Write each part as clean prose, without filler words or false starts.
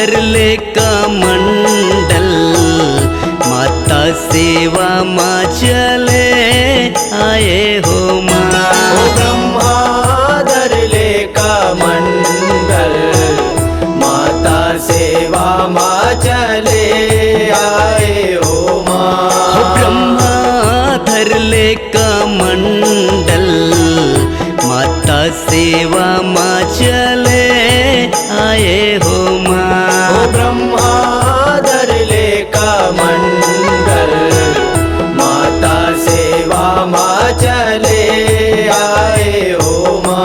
धरले कमंडल, माता सेवा माँ चले आए हो माँ। ओ ब्रह्मा धरले कमंडल, माता सेवा माँ चले आए हो माँ। हो ब्रह्मा धरले कमंडल, माता सेवा माँ चले आए हो माँ। ओ ब्रह्मा धरले कमंडल, माता सेवा माँ चले आए हो माँ।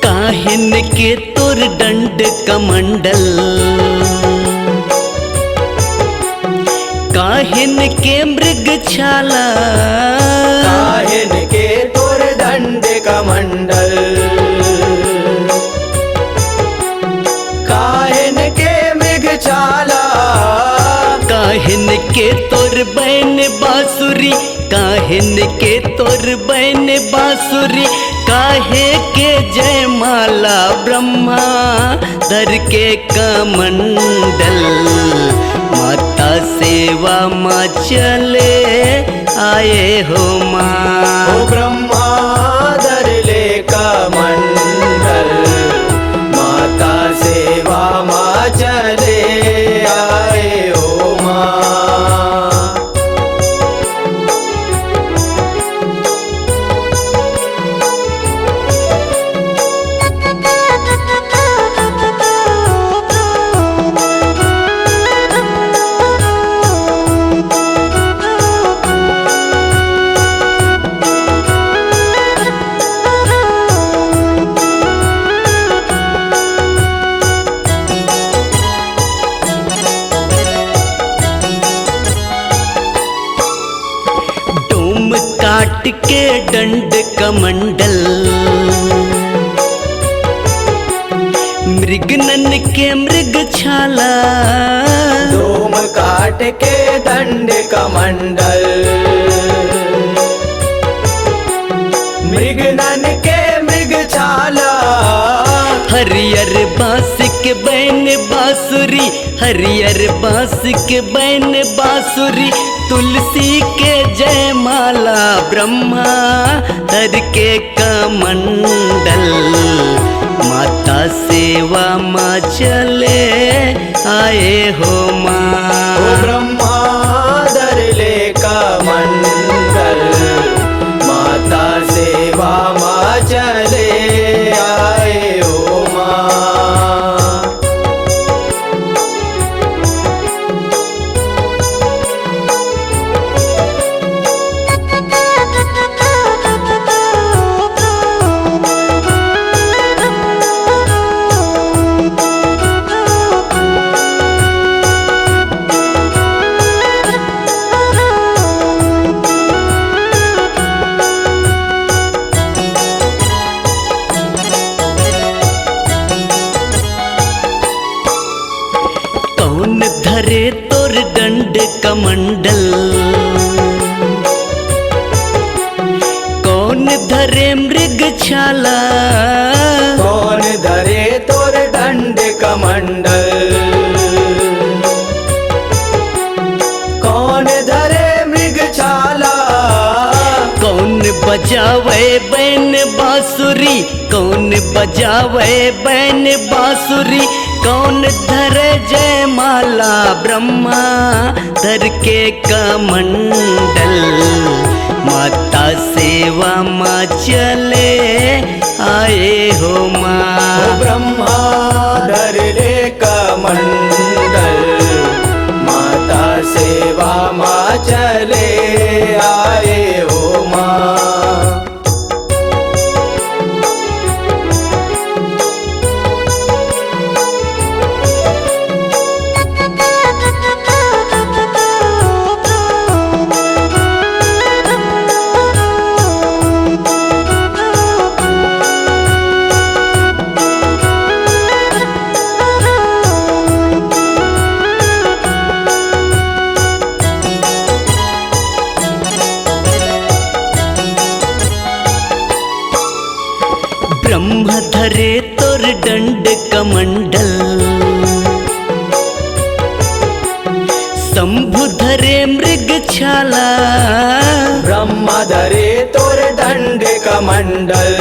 काहिन के तोर दंड कमंडल, काहिन के मृग छाला, काहिन के तोर दंड कमंडल, काहिन के मृग छाला। काहिन के तोर बैन बांसुरी, काहिन के तोर बैन बांसुरी, काहे के जय माला ब्रह्मा धर के कमंडल, माता सेवा माँ चले आए हो माँ। ओ ब्रह्मा धरले कमंडल, माता सेवा माँ चले आए हो माँ। काट के दंड कमंडल, मृगनन के मृग छाला, डोम काट के दंड कमंडल, मृगनन के मृग छाला। हरियर बांस के बैन बांसुरी, हरियर बांस के बैन बांसुरी, तुलसी के जय माला ब्रह्मा धर के कमंडल, माता सेवा माँ चले आए हो माँ। ओ ब्रह्मा धरले कमंडल, माता सेवा माँ चले आए हो माँ। कौन धरे तोर दंड कमंडल, कौन धरे मृग छाला, कौन धरे तोर दंड कमंडल, कौन धरे मृग छाला। कौन बजावे बैन बांसुरी, कौन बजावे बैन बांसुरी, कौन धरे जय माला ब्रह्मा धर के कमंडल, माता सेवा माँ चले आए हो माँ। ओ ब्रह्मा धरले कमंडल, माता सेवा माँ चले आए हो माँ। ब्रह्म धरे तोर दंड कमंडल, शंभु धरे मृग छाला, ब्रह्म धरे तोर दंड कमंडल,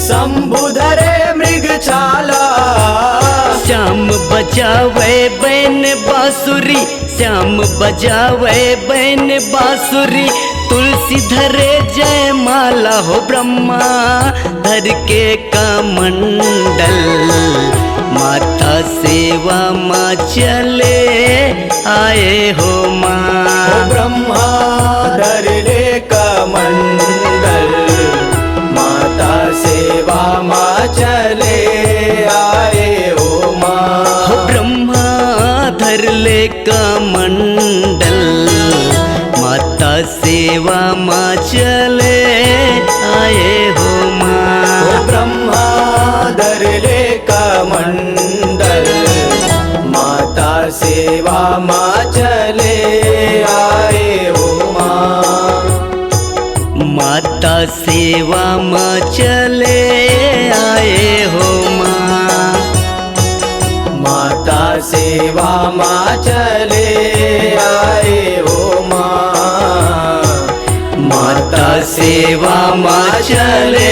शंभु धरे मृग छाला। श्याम बजावे बैन बांसुरी, श्याम बजावे बैन बांसुरी, तुलसी धरे जय माला हो ब्रह्मा धर के कमंडल। माता सेवा माँ चले आए हो माँ, ब्रह्मा धर ले कमंडल, माता सेवा माँ चले आए हो माँ। हो ब्रह्मा धर ले कमंडल, माता सेवा माँ चले आए हो माँ। ब्रह्मा धर ले कमंडल, माता सेवा माँ चले आए हो माँ। माता सेवा माँ चले आए हो माँ, माता सेवा माँ चले आए हो माँ, माता सेवा माँ चले